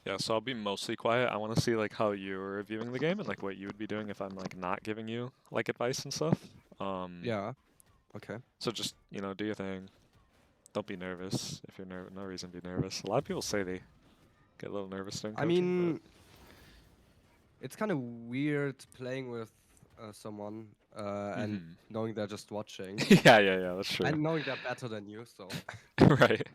Yeah, so I'll be mostly quiet. I want to see like how you're viewing the game and like what you would be doing if I'm like not giving you like advice and stuff. Yeah. Okay. So just, do your thing. Don't be nervous if you're no reason to be nervous. A lot of people say they get a little nervous during I coaching, but mean, it's kind of weird playing with someone and hmm. knowing they're just watching Yeah, that's true. and knowing they're better than you. So Right.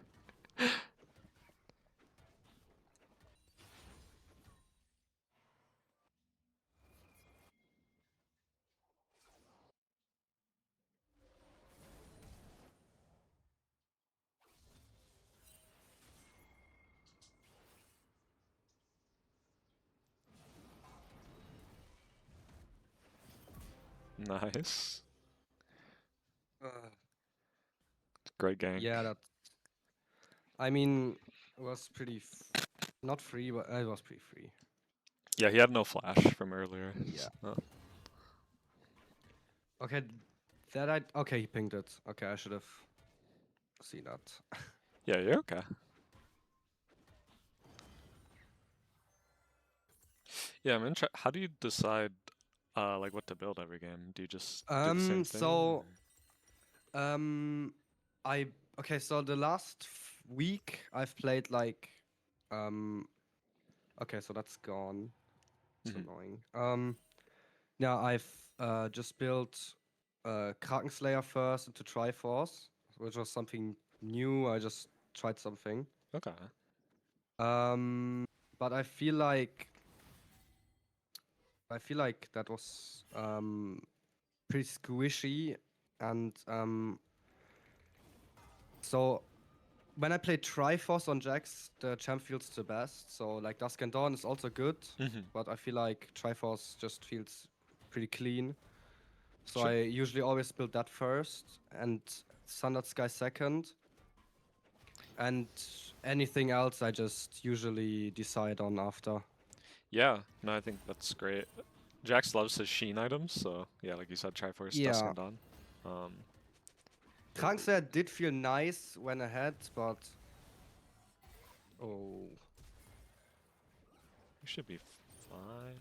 Nice. uh, Great gank. yeah, that. I mean, it was pretty not free, but it was pretty free. Yeah, he had no flash from earlier. Yeah. Oh. Okay, that I okay he pinged it. Okay, I should have seen that. Yeah, you're okay. Yeah, I'm interested. How do you decide like what to build every game? Do you just do the same thing? So um, I okay. So the last week I've played like Okay, so that's gone. It's Mhm. annoying. Yeah, I've just built Kraken Slayer first into Triforce, which was something new. I just tried something. Okay. But I feel like that was pretty squishy, and so when I play Triforce on Jax, the champ feels the best. So like Dusk and Dawn is also good, Mhm. but I feel like Triforce just feels pretty clean. So Sure. I usually always build that first and Sundered Sky second. And anything else I just usually decide on after. Yeah, no, I think that's great. Jax loves his Sheen items, so yeah, like you said, Triforce, Dusk Yeah. and Dawn. Um, Trunks did feel nice when ahead, but oh, you should be fine.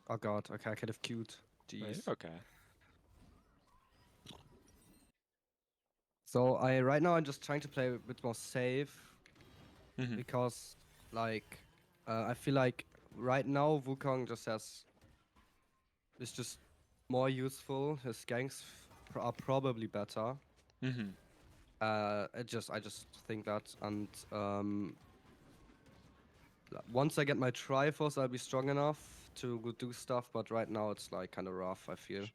oh god, okay, I could have queued. No, Jeez. you're okay. So right now I'm just trying to play a bit more safe Mhm. because like I feel like right now Wukong is just more useful. His ganks are probably better. Mhm. I just think that, and once I get my Triforce, I'll be strong enough to go do stuff. But right now, it's like kind of rough. I feel.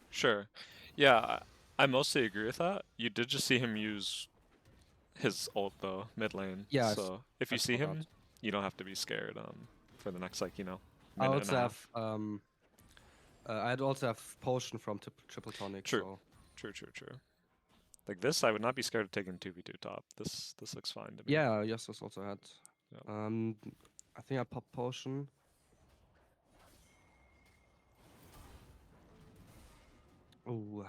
Sure. Yeah, I mostly agree with that. You did just see him use his ult though, mid lane. Yeah, So if I you see saw that. him, you don't have to be scared for the next like, I minute and a also half. have I'd also have potion from Triple Tonic. True. So True. Like this, I would not be scared of taking 2v2 top. This looks fine to me. yeah, Yasuo's also had. Yeah. Um, I think I popped potion. Oh,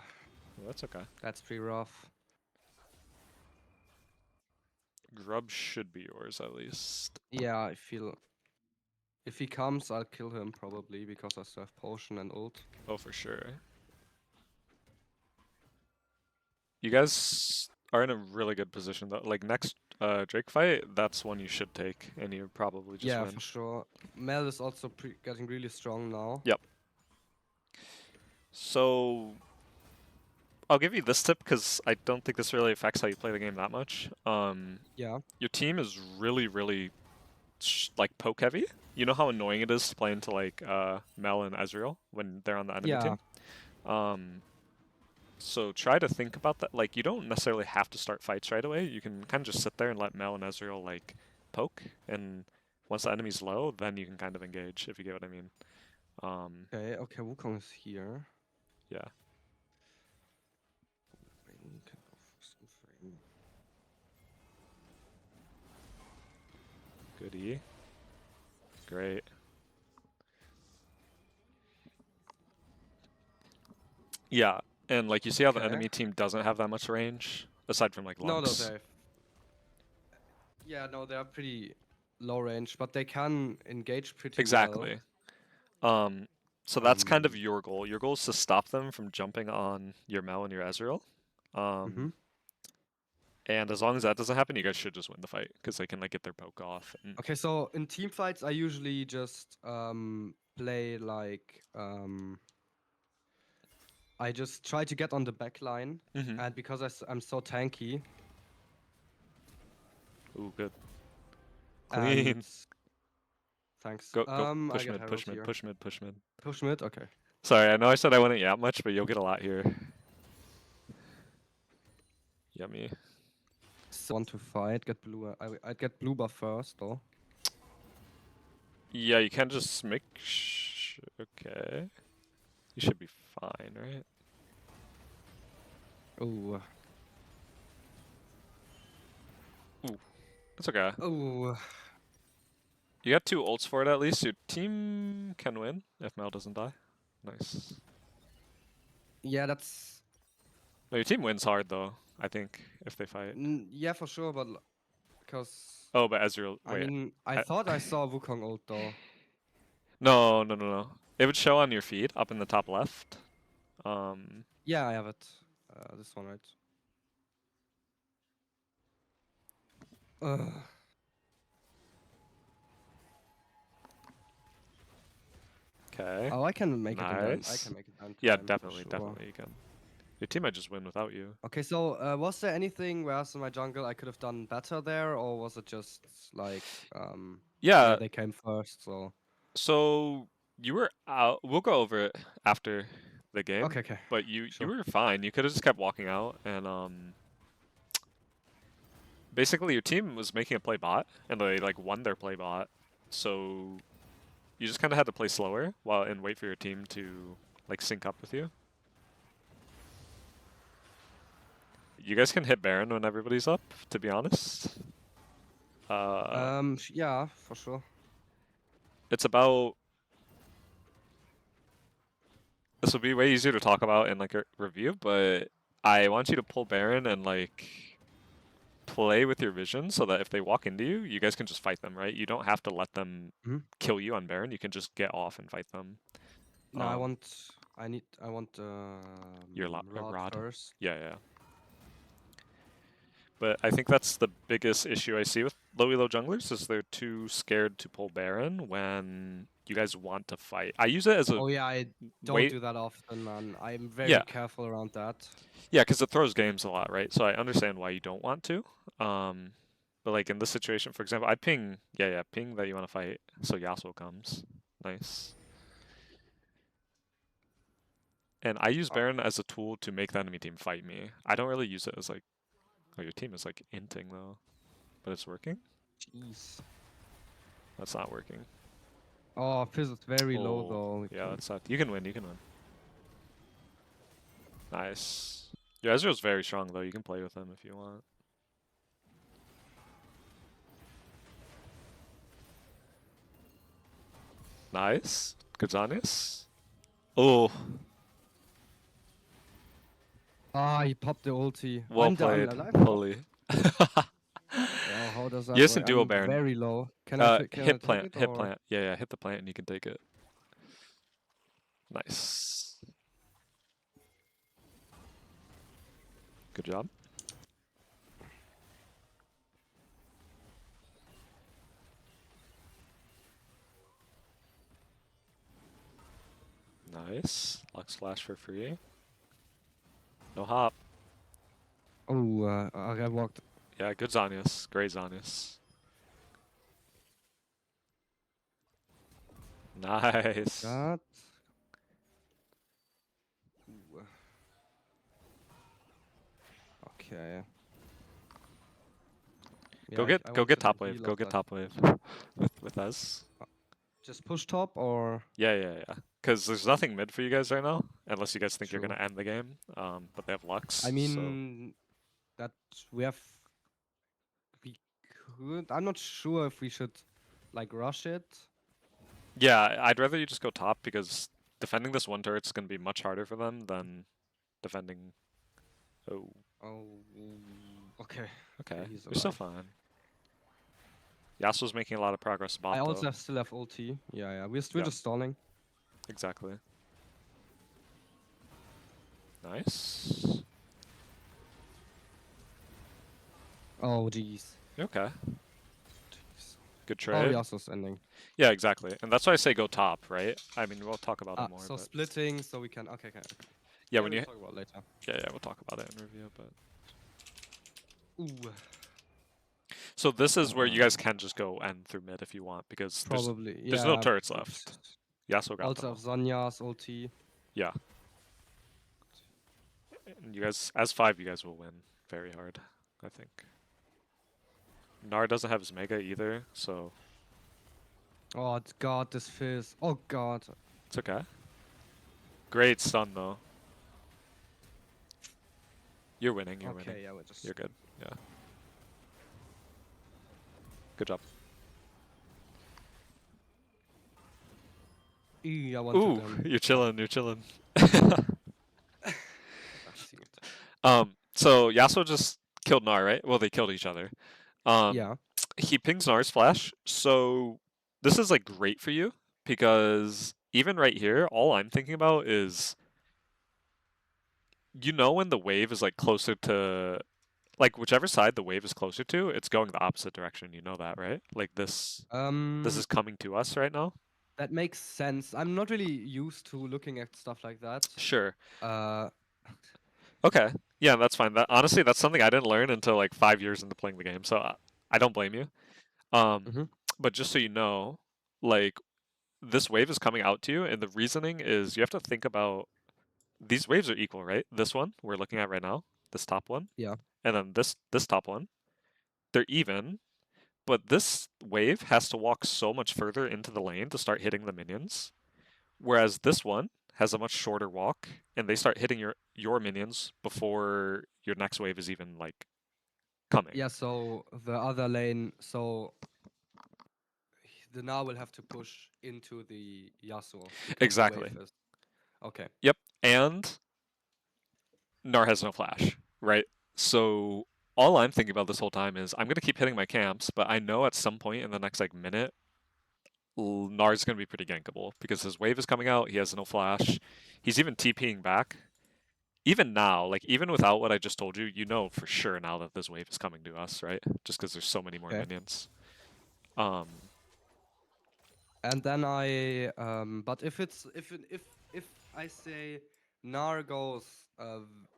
Well, that's okay. that's pretty rough. Grub should be yours at least. Yeah, I feel if he comes, I'll kill him probably because I still have potion and ult. Oh, for sure. You guys are in a really good position though. Like next Drake fight, that's one you should take, and you probably just Yeah, win. for sure. Mel is also getting really strong now. Yep. So I'll give you this tip because I don't think this really affects how you play the game that much. Yeah. Your team is really like poke heavy. You know how annoying it is to play into like Mel and Ezreal when they're on the enemy Yeah. team. Um, so try to think about that. Like you don't necessarily have to start fights right away. You can kind of just sit there and let Mel and Ezreal like poke, and once the enemy's low, then you can kind of engage if you get what I mean. Okay, Wukong is here. Yeah. Goodie. Great. Yeah, and like you see how the Okay. enemy team doesn't have that much range, aside from like No, Lunks. they Yeah, no, they are pretty low range, but they can engage pretty well. Exactly. So that's kind of Um, your goal. Your goal is to stop them from jumping on your Mel and your Ezreal. mhm. And as long as that doesn't happen, you guys should just win the fight because they can like get their poke off. And Okay, so in team fights, I usually just play like I just try to get on the back line, Mhm. and because I'm so tanky, Ooh, good. and Clean. thanks. Go I push get mid, push herald mid, here. push mid, push mid. Push mid. Okay. Sorry, I know I said I wouldn't yap much, but you'll get a lot here. Yummy. So want to fight? Get blue. I'd get blue buff first, though. Yeah, you can just make okay. You should be fine, right? Oh. Ooh, that's okay. Oh. You got 2 ults for it at least. Your team can win if Mel doesn't die. Nice. Yeah, that's. No, your team wins hard though, I think, if they fight. Yeah, for sure, but because Oh, but Ezreal, I wait. mean, I thought I saw Wukong ult though. No, no, no, no. It would show on your feed up in the top left. Yeah, I have it. This one, right? Ugh. Okay. Oh, I can make it in time. I Nice. can make it in Yeah, time for definitely, sure. definitely you can. Your team might just win without you. Okay, so was there anything where else in my jungle I could have done better there, or was it just like yeah, Yeah, they came first, so so you were out. We'll go over it after the game, okay, but you sure. were fine. You could have just kept walking out, and basically your team was making a play bot, and they like won their play bot. So you just kind of had to play slower while and wait for your team to like sync up with you. You guys can hit Baron when everybody's up, to be honest. Yeah, for sure. It's about. This will be way easier to talk about in like a review, but I want you to pull Baron and like play with your vision so that if they walk into you, you guys can just fight them, right? You don't have to let them Mhm. kill you on Baron. You can just get off and fight them. No, I want Your Rod rod. first. Yeah, yeah. But I think that's the biggest issue I see with low elo junglers is they're too scared to pull Baron when you guys want to fight. I use it as a Oh yeah, I don't wait. do that often, man. I'm very Yeah, careful around that. yeah, because it throws games a lot, right? So I understand why you don't want to. Um, but like in this situation, for example, I ping, yeah, ping that you want to fight, so Yasuo comes. Nice. And I use Oh, Baron as a tool to make the enemy team fight me. I don't really use it as like, oh, your team is like inting though, but it's working. jeez. That's not working. Oh, Fizz is very low Oh, though. We yeah, can... that's not. You can win. You can win. Nice. Yeah, Ezreal's very strong though. You can play with him if you want. Nice. Good Zanius. Oh, Ah, he popped the ulti. well I'm played, alive. Polly. Oh, how does that Yes, work? and duo I'm Baron. very low. Can I Hit take plant. it Hit or? plant. Yeah, yeah. Hit the plant and you can take it. Nice. Good job. Nice. Lux flash for free. No hop. Oh, I walked. Yeah, good Zanius. Great Zanius. Nice. That. Ooh. Okay. Yeah, I Go get wanted to top wave. heal Go off get that. top wave with us. Just push top or Yeah. Because there's nothing mid for you guys right now, unless you guys think you're true. gonna end the game. But they have Lux, I so mean, that we have. We could. I'm not sure if we should, like, rush it. yeah, I'd rather you just go top because defending this one turret's gonna be much harder for them than defending. Oh, Oh, okay. okay. He's You're still alive. fine. Yasuo's making a lot of progress bot I though. also still have ulti. Yeah. We're Yeah. just stalling. Exactly. Nice. Oh, jeez. Okay. Good Oh, trade. Yasuo's ending. Yeah, exactly. And that's why I say go top, right? I mean, we'll talk about it more, So but splitting, so we can. Okay. yeah, Yeah, when we'll you talk about it later. yeah, we'll talk about it in review, but Ooh. so this is where you guys Uh, can just go end through mid if you want because Probably. there's no Yeah. turrets left. Yasuo got them Also have all. Zanya's ulti. Yeah. And you guys as 5 you guys will win very hard, I think. Nar doesn't have his mega either, so Oh God, this fizz. Oh God. it's okay. Great stun though. You're winning, you're winning. Okay, yeah, we're just. You're good. Yeah. Good job. I want to Ooh, them. you're chilling, you're chilling. it. So Yasuo just killed Nar, right? Well, they killed each other. Um, Yeah. he pings Nar's flash, so this is like great for you because even right here, all I'm thinking about is you know when the wave is like closer to like whichever side the wave is closer to, it's going the opposite direction. You know that, right? Like this is coming to us right now. That makes sense. I'm not really used to looking at stuff like that. Sure. Uh, Okay. Yeah, that's fine. That honestly, that's something I didn't learn until like 5 years into playing the game, so I don't blame you. Um, mhm. but just so you know, like this wave is coming out to you, and the reasoning is you have to think about these waves are equal, right? This one we're looking at right now, this top one, Yeah. and then this top one, they're even, but this wave has to walk so much further into the lane to start hitting the minions, whereas this one has a much shorter walk, and they start hitting your minions before your next wave is even like coming. Yeah. So the other lane. So the Na will have to push into the Yasuo because the wave Exactly. is. Okay. Yep. And Nar has no flash, right? So all I'm thinking about this whole time is I'm gonna keep hitting my camps, but I know at some point in the next like minute, Nar's gonna be pretty gankable because his wave is coming out. He has no flash. He's even TPing back. Even now, like even without what I just told you, you know for sure now that this wave is coming to us, right? Just because there's so many more Okay. minions. Um, And then but if I say Nar goes,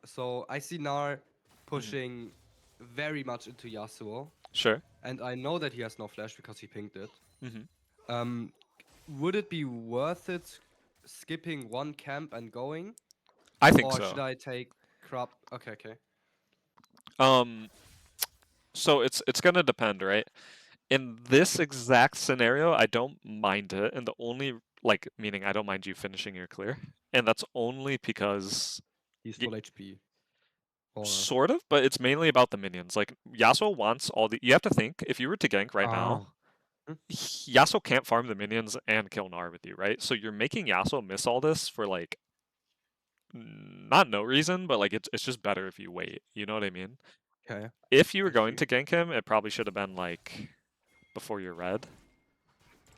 so I see Nar mhm. pushing very much into Yasuo, Sure. and I know that he has no flash because he pinged it. hmm Um, would it be worth it skipping one camp and going, I think or should so. I take crop? Okay. Um, so it's gonna depend, right? In this exact scenario, I don't mind it, and the only like meaning I don't mind you finishing your clear, and that's only because He's y full HP. Or sort of, but it's mainly about the minions. Like Yasuo wants all the. You have to think if you were to gank right ah, now, Yasuo can't farm the minions and kill Gnar with you, right? So you're making Yasuo miss all this for like not no reason, but like it's just better if you wait. You know what I mean? okay, If you were I going see. to gank him, it probably should have been like before you're red.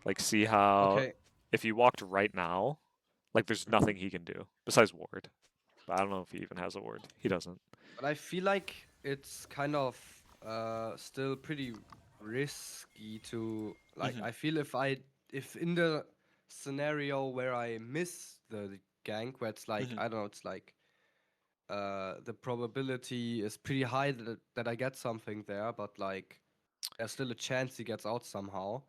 Like see how Okay. if you walked right now, like there's Mhm. nothing he can do besides ward. But I don't know if he even has a ward. He doesn't. But I feel like it's kind of still pretty risky to like. hmm I feel if in the scenario where I miss the gank, where it's like hmm I don't know, it's like the probability is pretty high that I get something there, but like there's still a chance he gets out somehow.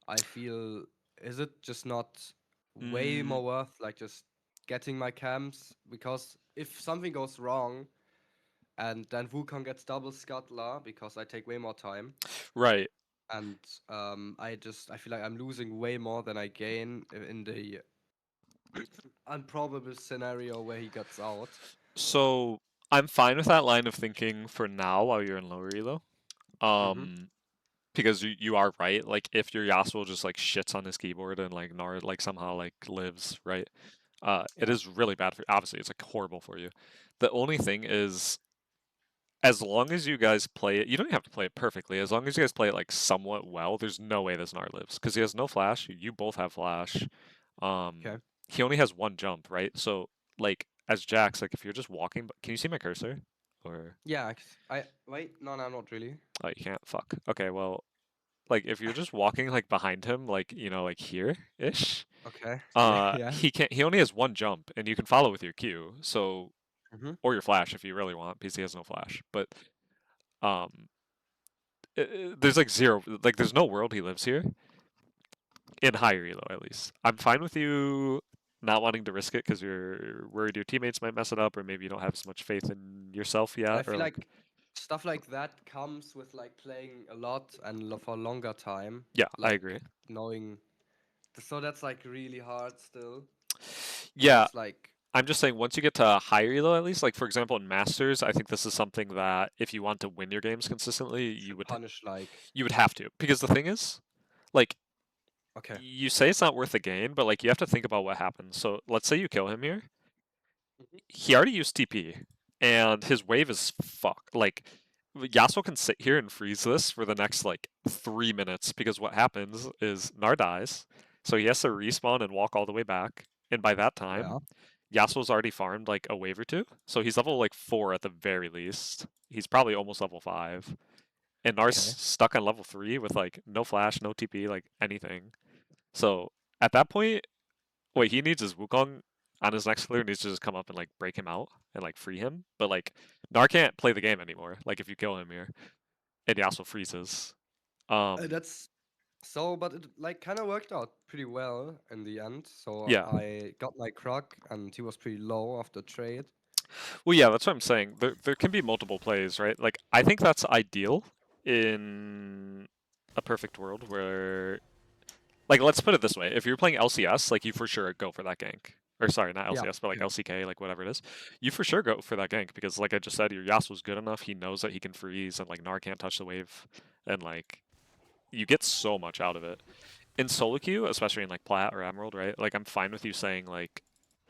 I feel, is it just not way Mm, more worth like just getting my camps? Because if something goes wrong and then Wukong gets double scuttler because I take way more time, right. and I feel like I'm losing way more than I gain in the improbable scenario where he gets out. So I'm fine with that line of thinking for now while you're in lower elo. Mm-hmm. Um, because you are right. Like if your Yasuo just like shits on his keyboard and like Nar like somehow like lives, right? It Yeah. is really bad for obviously it's like horrible for you. The only thing is as long as you guys play it, you don't have to play it perfectly. As long as you guys play it like somewhat well, there's no way this Gnar lives because he has no flash. You both have flash. Okay. He only has one jump, right? So like as Jax, like if you're just walking, can you see my cursor? Or Yeah, I wait. No, no, not really. oh, you can't. Fuck. Okay, well, like if you're just walking like behind him, like like here ish, Okay. Yeah, yeah. he can't. He only has one jump, and you can follow with your Q. So Hmm. or your flash if you really want, because he has no flash. But um, there's like zero, like there's no world he lives here in higher elo at least. I'm fine with you not wanting to risk it because you're worried your teammates might mess it up, or maybe you don't have as much faith in yourself But yet, I or feel like like stuff like that comes with like playing a lot and for a longer time, yeah, I like agree. knowing. So that's like really hard still, because Yeah, it's like I'm just saying once you get to higher elo at least, like for example in Masters, I think this is something that if you want to win your games consistently, should punish like. you would have to because the thing is, like Okay. you say it's not worth the gain, but like you have to think about what happens. So let's say you kill him here. Mhm. He already used TP, and his wave is fucked. Like Yasuo can sit here and freeze this for the next like 3 minutes because what happens is Nar dies, so he has to respawn and walk all the way back. And by that time, Yeah. Yasuo's already farmed like a wave or two, so he's level like 4 at the very least. He's probably almost level 5, and Nar's Okay. stuck on level 3 with like no flash, no TP, like anything. So at that point, what he needs is Wukong on his next clear needs to just come up and like break him out and like free him. But like Nar can't play the game anymore. Like if you kill him here, and Yasuo freezes. Um, That's so, but it like kind of worked out pretty well in the end. So yeah. I got my Krug, and he was pretty low after trade. Well, yeah, that's what I'm saying. There can be multiple plays, right? Like I think that's ideal in a perfect world where like let's put it this way: if you're playing LCS, like you for sure go for that gank. Or sorry, not Yeah. LCS, but like Okay. LCK, like whatever it is. You for sure go for that gank because, like I just said, your Yasuo's good enough. He knows that he can freeze, and like Gnar can't touch the wave, and like you get so much out of it. In solo queue, especially in like Plat or Emerald, right? Like I'm fine with you saying like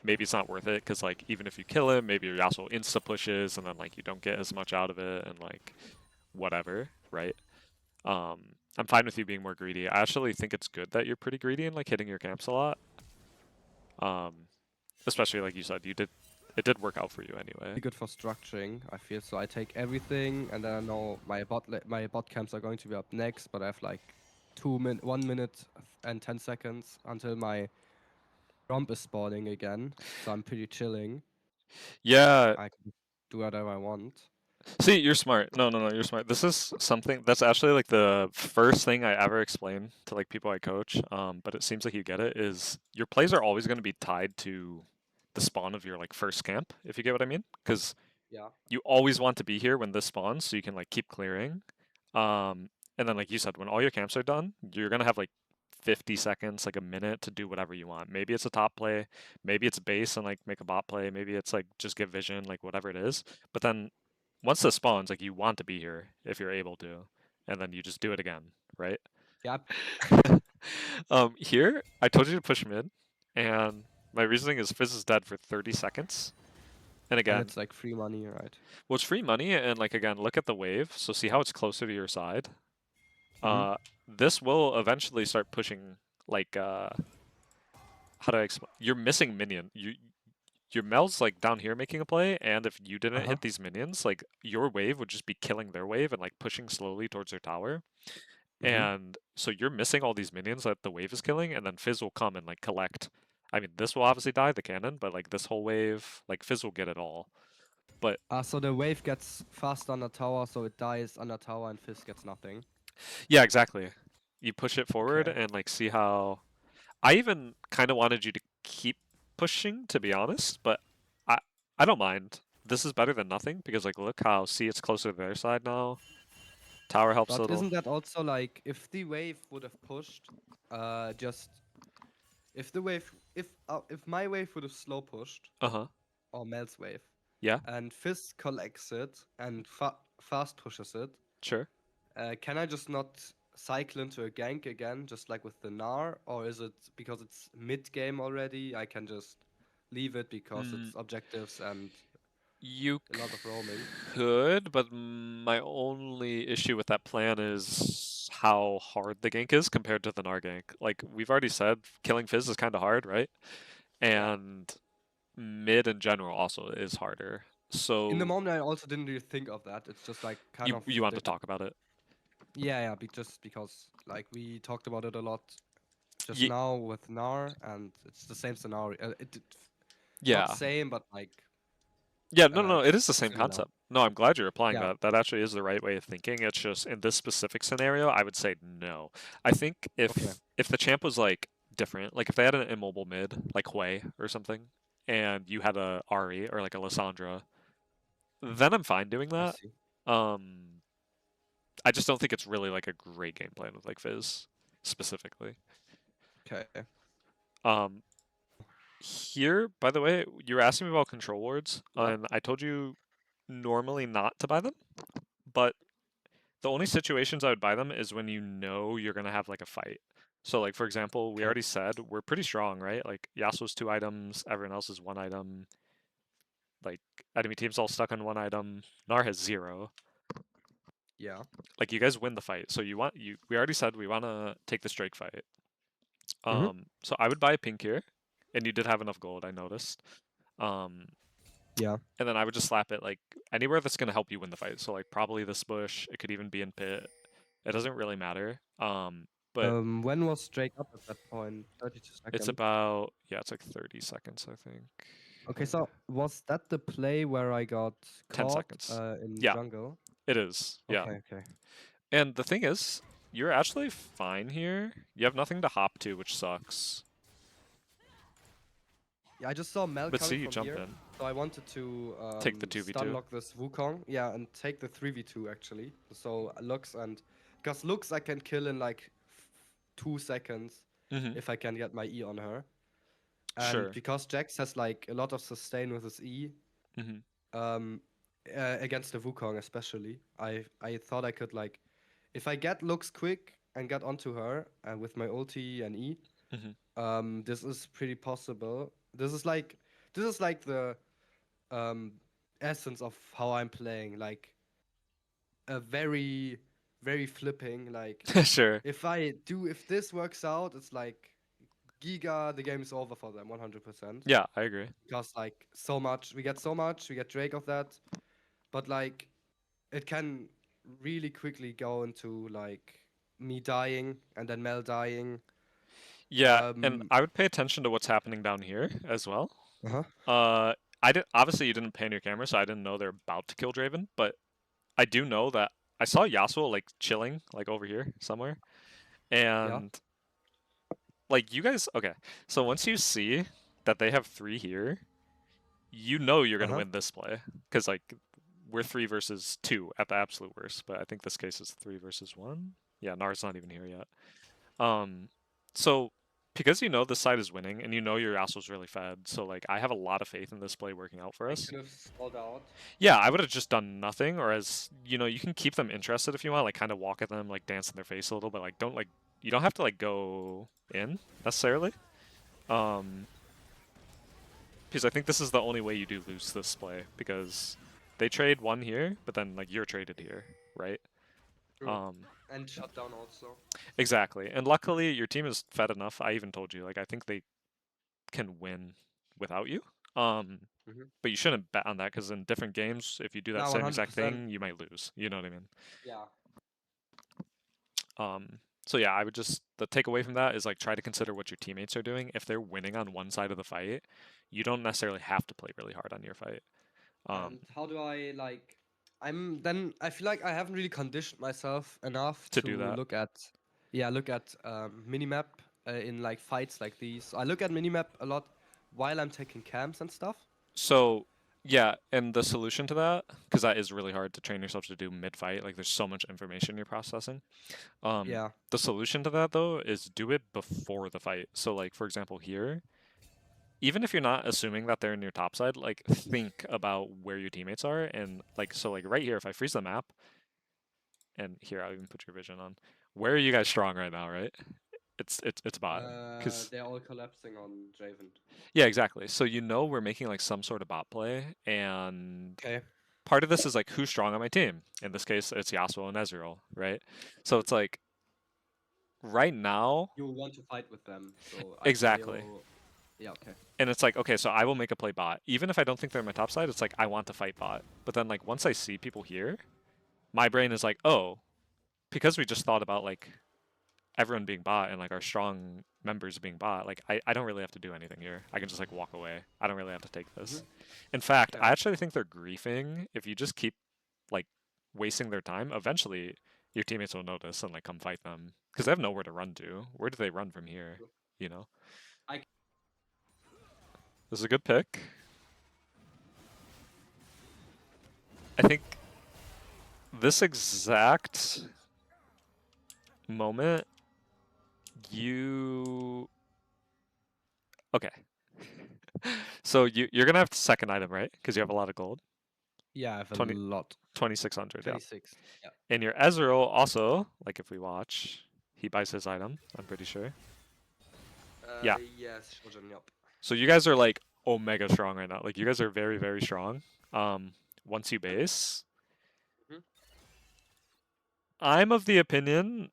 maybe it's not worth it because like even if you kill him, maybe your Yasuo insta pushes, and then like you don't get as much out of it, and like whatever, right? I'm fine with you being more greedy. I actually think it's good that you're pretty greedy and like hitting your camps a lot. Um, especially like you said, it did work out for you anyway. Pretty good for structuring, I feel. So I take everything, and then I know my bot camps are going to be up next, but I have like 1 minute and 10 seconds until my romp is spawning again. So I'm pretty chilling. Yeah, I can do whatever I want. see, you're smart. No, no, no, you're smart. This is something that's actually like the first thing I ever explain to like people I coach. But it seems like you get it. Is your plays are always going to be tied to the spawn of your like first camp, if you get what I mean? Because Yeah. you always want to be here when this spawns, so you can like keep clearing. And then like you said, when all your camps are done, you're gonna have like 50 seconds, like a minute to do whatever you want. Maybe it's a top play, maybe it's base and like make a bot play, maybe it's like just get vision, like whatever it is. But then once this spawns, like you want to be here if you're able to, and then you just do it again, right? Yeah. Here I told you to push mid, and my reasoning is Fizz is dead for 30 seconds. And And again, it's like free money, right? well, it's free money, and like again, look at the wave. So see how it's closer to your side. Mm-hmm. Uh, this will eventually start pushing. Like, how do I explain? You're missing minion. Your Mel's like down here making a play, and if you didn't Uh-huh. hit these minions, like your wave would just be killing their wave and like pushing slowly towards their tower. Mm-hmm. And so you're missing all these minions that the wave is killing, and then Fizz will come and like collect. I mean, this will obviously die, the cannon, but like this whole wave, like Fizz will get it all. But So the wave gets fast on the tower, so it dies on the tower, and Fizz gets nothing. yeah, exactly. You push it forward Okay. and like see how. I even kind of wanted you to keep pushing, to be honest, but I I don't mind. This is better than nothing because like look how see it's closer to their side now. Tower helps a But little. isn't that also like if the wave would have pushed, just if the wave if my wave would have slow pushed Uh huh. or Mel's wave, Yeah. and Fizz collects it and fast pushes it, Sure. can I just not cycle into a gank again, just like with the Gnar, or is it because it's mid game already? I can just leave it because Mm, it's objectives and You a lot of roaming. could, but my only issue with that plan is how hard the gank is compared to the Gnar gank. Like we've already said, killing Fizz is kind of hard, right? Yeah. And mid in general also is harder. In the So moment, I also didn't really think of that. It's just like kind of you want to the talk about it? yeah, just because like we talked about it a lot just Ye now with Nar, and it's the same scenario. Not yeah. same, but like Yeah, no, no, it it's is the same similar. concept. No, I'm glad you're applying Yeah. that. That actually is the right way of thinking. It's just in this specific scenario, I would say no. I think Okay. if the champ was like different, like if they had an immobile mid, like Hui or something, and you had a Ari or like a Lissandra, then I'm fine doing I that. see. Um, I just don't think it's really like a great game plan with like Fizz specifically. Okay. Um, Here, by the way, you were asking me about control wards, Yeah. and I told you normally not to buy them, but the only situations I would buy them is when you know you're gonna have like a fight. So like for example, we Okay. already said we're pretty strong, right? Like Yasuo's 2 items, everyone else is 1 item. Like enemy team's all stuck on 1 item. Gnar has 0. Yeah. Like you guys win the fight. So we already said we wanna take the Drake fight. Mm-hmm. So I would buy a pink here, and you did have enough gold, I noticed. Um, Yeah. and then I would just slap it like anywhere that's gonna help you win the fight. So like probably this bush. It could even be in pit. It doesn't really matter. But When was Drake up at that point? 32 it's seconds. about yeah, it's like 30 seconds, I think. Okay, so was that the play where I got 10 caught seconds. in Yeah, jungle? it is. Yeah. Okay, okay. And the thing is, you're actually fine here. You have nothing to hop to, which sucks. Yeah, I just saw Mel But see, coming you from jump here, in, so I wanted to take the stun 2v2. lock this Wukong. Yeah, and take the 3v2 actually. So Lux and because Lux I can kill in like 2 seconds Mm-hmm. if I can get my E on her. And Sure. because Jax has like a lot of sustain with his E, Mm-hmm. um, against the Wukong especially, I thought I could like, if I get Lux quick and get onto her with my ulti and E, Mm-hmm. this is pretty possible. This is like the um, essence of how I'm playing. Like a very very flipping. Like Sure. if this works out, it's like Giga. The game is over for them 100%. Yeah, I agree. Because like so much, we get Drake of that, but like it can really quickly go into like me dying and then Mel dying. Yeah, and Um, I would pay attention to what's happening down here as well. uh-huh. Uh, I did obviously you didn't pan your camera, so I didn't know they're about to kill Draven, but I do know that I saw Yasuo like chilling like over here somewhere, Yeah. and like you guys. Okay, so once you see that they have 3 here, you know you're gonna Uh-huh. win this play because like we're 3 versus 2 at the absolute worst, but I think this case is 3 versus 1. Yeah, Nar's not even here yet. Um, so because you know this side is winning and you know your Yasuo's really fed, so like I have a lot of faith in this play working out for I us. could have stalled out. Yeah, I would have just done nothing, or as you know, you can keep them interested if you want, like kind of walk at them, like dance in their face a little bit. Like you don't have to like go in necessarily. Um, because I think this is the only way you do lose this play because they trade 1 here, but then like you're traded here, right? True. Um, And shut down also. exactly. And luckily your team is fed enough. I even told you, like I think they can win without you. Um, Hmm. but you shouldn't bet on that because in different games, if you do that Now same exact 100%. thing, you might lose. You know what I mean? Yeah. So yeah, I would just the takeaway from that is like try to consider what your teammates are doing. If they're winning on one side of the fight, you don't necessarily have to play really hard on your fight. And how do I like? I feel like I haven't really conditioned myself enough To do to that. look at minimap in like fights like these. I look at minimap a lot while I'm taking camps and stuff. So yeah, and the solution to that, because that is really hard to train yourself to do mid-fight. Like there's so much information you're processing. Yeah. The solution to that though is do it before the fight. So like for example here, even if you're not assuming that they're in your top side, like think about where your teammates are and like so like right here, if I freeze the map, and here I'll even put your vision on. Where are you guys strong right now, right? It's bot. Cause They're all collapsing on Draven. yeah, exactly. So you know we're making like some sort of bot play, and Okay. part of this is like who's strong on my team. In this case, it's Yasuo and Ezreal, right? So it's like right now, You want to fight with them, so exactly. Io. Yeah. Okay. And it's like, okay, so I will make a play bot. Even if I don't think they're on my top side, it's like I want to fight bot. But then like once I see people here, my brain is like, oh, because we just thought about like everyone being bot and like our strong members being bot, like I don't really have to do anything here. I can just like walk away. I don't really have to take this. In fact, Yeah. I actually think they're griefing if you just keep like wasting their time. Eventually, your teammates will notice and like come fight them because they have nowhere to run to. Where do they run from here? You know, I this is a good pick. I think this exact moment, you okay. So you're gonna have the second item, right? Because you have a lot of gold. Yeah, I have a 20, lot. 2600, yeah. 26. Yeah. And your Ezreal also, like if we watch, he buys his item, I'm pretty sure. Yeah. Yes, Shogun, yep. So you guys are like omega strong right now. Like you guys are very, very strong. Once you base, Mhm. I'm of the opinion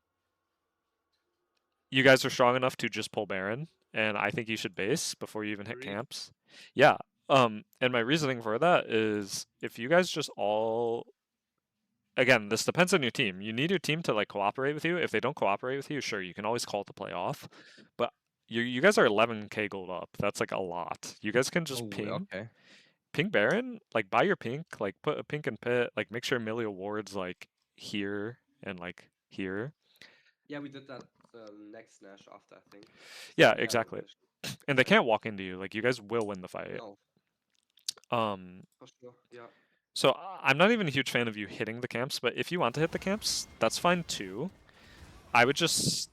you guys are strong enough to just pull Baron, and I think you should base before you even hit Agree. camps. Yeah. And my reasoning for that is if you guys just all again, this depends on your team. You need your team to like cooperate with you. If they don't cooperate with you, sure, you can always call the play off. But you guys are 11k gold up. That's like a lot. You guys can just Oh, okay. ping Baron, like buy your pink, like put a pink in pit, like make sure Millie wards like here and like here. Yeah, we did that next Nash after, I think. Yeah, So we had no exactly. vision. And they can't walk into you. Like you guys will win the fight. No, Um, for sure. Yeah. so I'm not even a huge fan of you hitting the camps, but if you want to hit the camps, that's fine too. I would just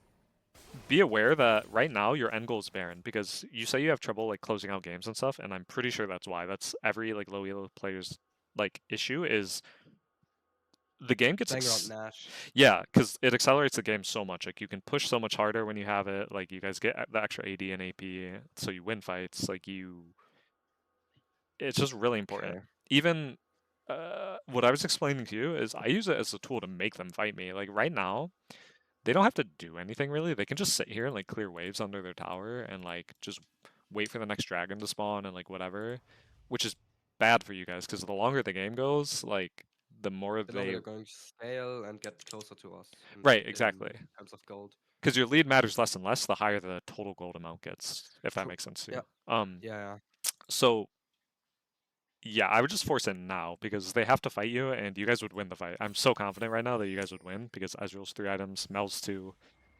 be aware that right now your end goal is Baron because you say you have trouble like closing out games and stuff, and I'm pretty sure that's why. That's every like low elo player's like issue is the game gets Playing around Nash. yeah, because it accelerates the game so much. Like you can push so much harder when you have it. Like you guys get the extra AD and AP, so you win fights. Like it's just really important. Okay. Even what I was explaining to you is I use it as a tool to make them fight me. Like right now, they don't have to do anything really. They can just sit here and like clear waves under their tower and like just wait for the next dragon to spawn and like whatever, which is bad for you guys because the longer the game goes, like the more The longer they they're going to scale and get closer to us right in exactly terms of gold. because your lead matters less and less the higher the total gold amount gets, if that True. makes sense to Yeah. you. Yeah. So yeah, I would just force it now because they have to fight you and you guys would win the fight. I'm so confident right now that you guys would win because Ezreal's 3 items, Mel's 2,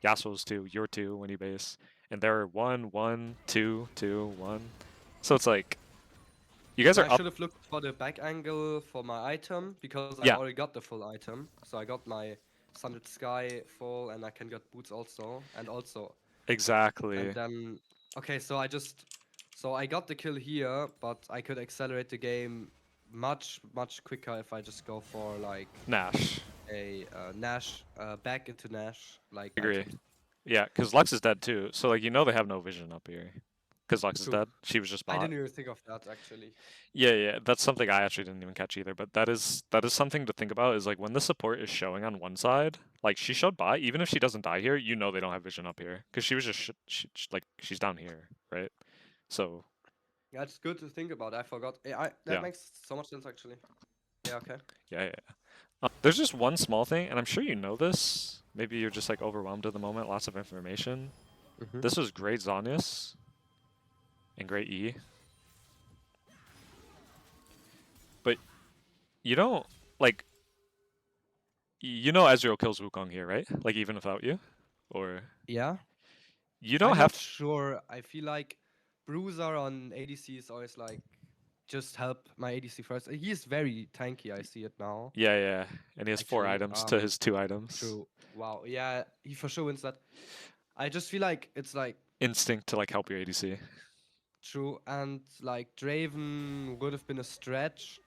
Yasuo's 2, you're 2 when you base. And they're 1, 1, 2, 2, 1. So it's like, you guys Yeah. are I up. should have looked for the back angle for my item because I Yeah, already got the full item. So I got my Sunlit Sky full and I can get boots also. And exactly. then, okay, so I got the kill here, but I could accelerate the game much, much quicker if I just go for like Nash. a Nash, back into Nash, like Agree. items. Yeah, because Lux is dead too. So, like, you know they have no vision up here. Because Lux is True. dead. She was just I bot. didn't even think of that actually. Yeah, yeah, that's something I actually didn't even catch either. But that is something to think about. Is like when the support is showing on one side, like she showed bot. Even if she doesn't die here, you know they don't have vision up here because she was just like she's down here, right? So Yeah, it's good to think about. I forgot. That yeah, makes so much sense actually. Yeah, okay. yeah, yeah. There's just one small thing, and I'm sure you know this. Maybe you're just like overwhelmed at the moment. Lots of information. Mm-hmm. This was great Zonius and great E, but you don't like you know Ezreal kills Wukong here, right? Like even without you, or Yeah. you don't I'm have not sure. I feel like Bruiser on ADC is always like just help my ADC first. He is very tanky. I see it now. yeah, yeah, and he has 4 items to Actually. his 2 items. True. Wow. Yeah, he for sure wins that. I just feel like it's like Instinct to like help your ADC. true, and like Draven would have been a stretch.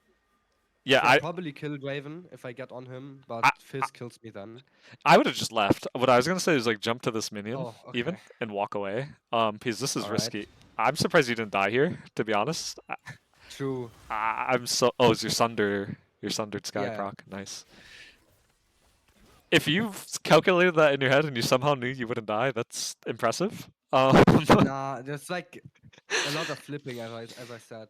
Yeah, Should probably kill Draven if I get on him, but I, Fizz kills me then. I would have just left. What I was gonna say is like jump to this minion Oh, even okay. and walk away. Because this is All right. risky. I'm surprised you didn't die here, to be honest. True. I'm so. Oh, it's your sundered sky Yeah. proc. Nice. If you've calculated that in your head and you somehow knew you wouldn't die, that's impressive. Nah, there's like a lot of flipping, as I said.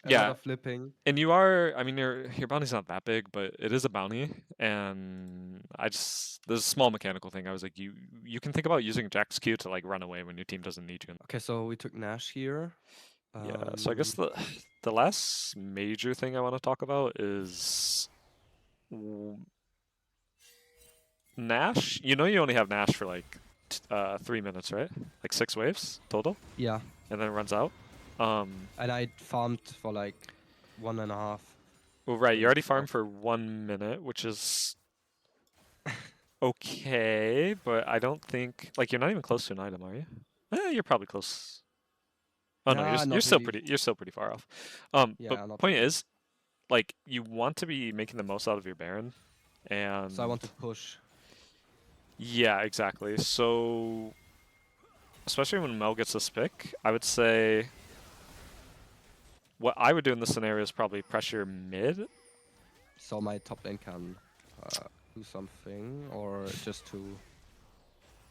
A lot Yeah, of flipping. and you are. I mean, your bounty's not that big, but it is a bounty, and there's a small mechanical thing. I was like, you can think about using Jack's Q to like run away when your team doesn't need you. Okay, so we took Nash here. Yeah, so I guess the last major thing I want to talk about is Nash. You know you only have Nash for like 3 minutes, right? Like 6 waves total, Yeah, and then it runs out. and I farmed for like 1.5. Well, right, you already minutes farmed off. for 1 minute, which is okay, but I don't think like you're not even close to an item, are you? You're probably close. Oh no, Nah, you're not still really. pretty far off. But Yeah, not point really. is, like you want to be making the most out of your Baron, and So I want to push. yeah, exactly. So especially when Mel gets this pick, I would say what I would do in this scenario is probably pressure mid. So my top lane can do something, or just to.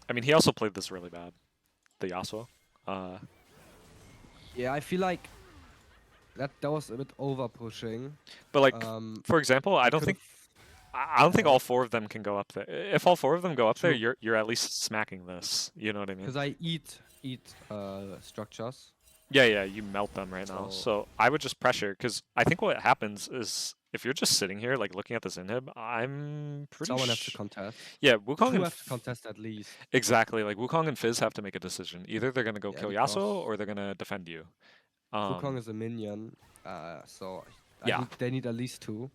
I mean, he also played this really bad, the Yasuo. Yeah, I feel like that was a bit over pushing. But like, for example, I I don't think Yeah. all 4 of them can go up there. If all 4 of them go up there, True. you're at least smacking this. You know what I mean? Because I eat structures. Yeah, you melt them right now. So So I would just pressure, because I think what happens is if you're just sitting here like looking at this inhib, I'm pretty someone has to contest. yeah, Wukong Two and have to contest at least. exactly, like Wukong and Fizz have to make a decision. Either they're gonna go Yeah, kill because Yasuo or they're gonna defend you. Wukong is a minion, so Yeah, they need at least 2.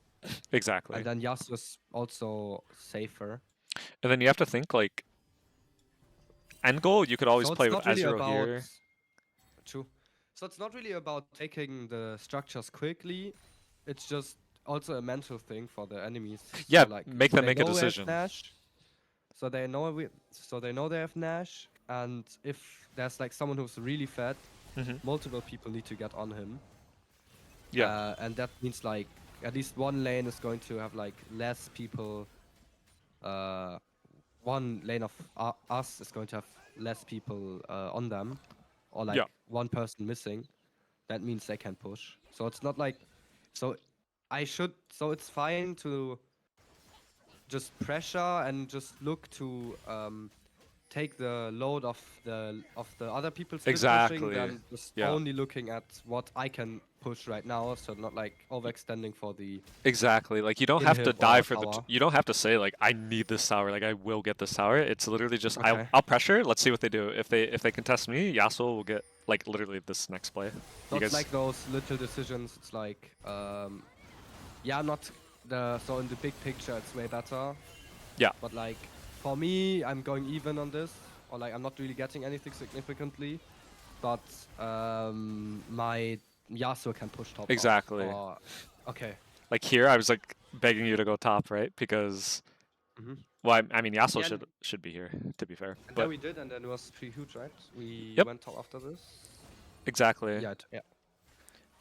exactly. And then Yasuo's also safer. And then you have to think like end goal. You could always So play it's with not really Ezreal about here. true. So it's not really about taking the structures quickly. It's just also a mental thing for the enemies. Yeah, So like make if them they make a know we have decision. Nash, so they know they have Nash, and if there's like someone who's really fat, multiple people need to get on him. Yeah, And that means like at least one lane is going to have like less people. One lane of us is going to have less people on them, or like yeah, one person missing. That means they can push. So it's not like, so so it's fine to just pressure and just look to take the load of the other people split pushing exactly. than just Yeah, only looking at what I can push right now, so not like overextending for the exactly. Like you don't have to inhib die or for the. tower. You don't have to say like I need this tower. Like I will get this tower. It's literally just Okay. I'll pressure. Let's see what they do. If they contest me, Yasuo will get like literally this next play. So You it's guys, like those little decisions. It's like, yeah, not so in the big picture, it's way better. yeah, But like, for me, I'm going even on this, or like I'm not really getting anything significantly. But my Yasuo can push top. exactly. Or, okay. Like here, I was like begging you to go top, right? Because well, I mean Yasuo Yeah, and should be here. To be fair, then but we did, and then it was pretty huge, right? We yep, went top after this. exactly. Yeah, yeah.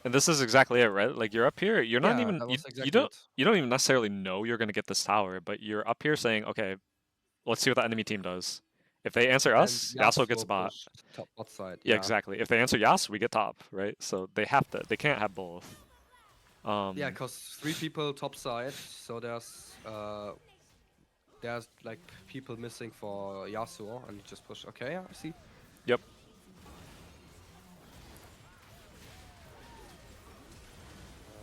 And this is exactly it, right? Like you're up here, you're not Yeah, even that was you exactly it. don't even necessarily know you're gonna get this tower, but you're up here saying, okay, let's see what the enemy team does. If they answer And us, Yasuo gets Yasuo bot. pushed top bot side. Yeah, Yeah. exactly. If they answer Yasuo, we get top, right? So they have to, they can't have both. Yeah, because 3 people top side, so there's like people missing for Yasuo, and you just push. Okay, yeah, I see. Yep.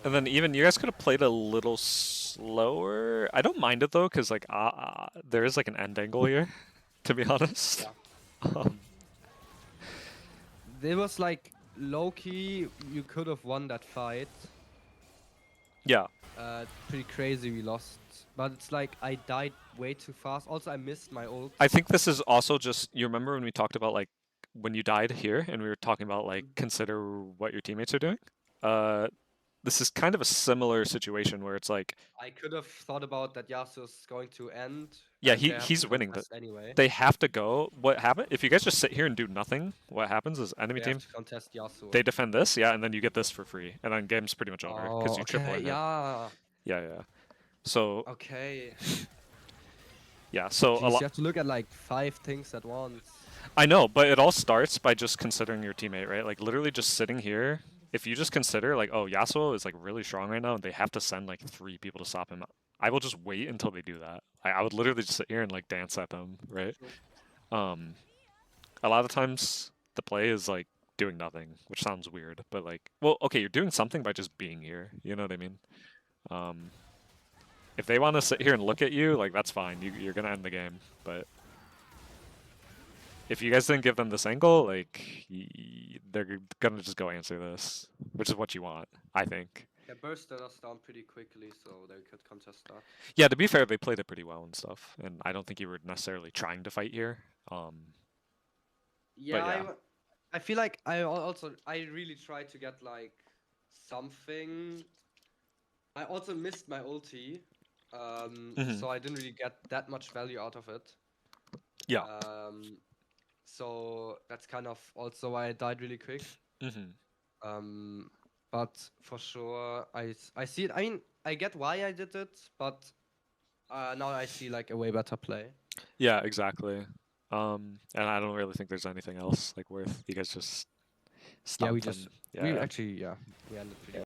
And then even you guys could have played a little slower. I don't mind it though, because like there is like an end angle here, to be honest. Yeah. There was like low key, you could have won that fight. Yeah. Pretty crazy we lost, but it's like I died way too fast. Also, I missed my ult. I think this is also just, you remember when we talked about like when you died here and we were talking about like consider what your teammates are doing? this is kind of a similar situation where it's like, I could have thought about that Yasuo's going to end, yeah, and they have to he's winning, but contest anyway. they have to go. What happen if you guys just sit here and do nothing? What happens is enemy They have team, to contest Yasuo. they defend this, yeah, and then you get this for free, and then game's pretty much over because Oh, you triple okay, in it. yeah. Yeah. So Okay. yeah, so a Jeez, lot. you have to look at like 5 things at once. I know, but it all starts by just considering your teammate, right? Like literally just sitting here. If you just consider like, oh, Yasuo is like really strong right now, and they have to send like 3 people to stop him. I will just wait until they do that. I would literally just sit here and like dance at them, right? True. A lot of times the play is like doing nothing, which sounds weird, but like, well, okay, you're doing something by just being here. You know what I mean? If they want to sit here and look at you, like that's fine. You're gonna end the game, but if you guys didn't give them this angle, like they're gonna just go answer this, which is what you want, I think. They bursted us down pretty quickly, so they could contest that. Yeah, to be fair, they played it pretty well and stuff, and I don't think you were necessarily trying to fight here. Yeah, yeah. I feel like I really tried to get like something. I also missed my ulti, so I didn't really get that much value out of it. Yeah. So that's kind of also why I died really quick. But for sure, I see it. I mean, I get why I did it, but now I see like a way better play. Yeah, exactly. And I don't really think there's anything else like worth you guys just Yeah, stumped them. we actually we ended pretty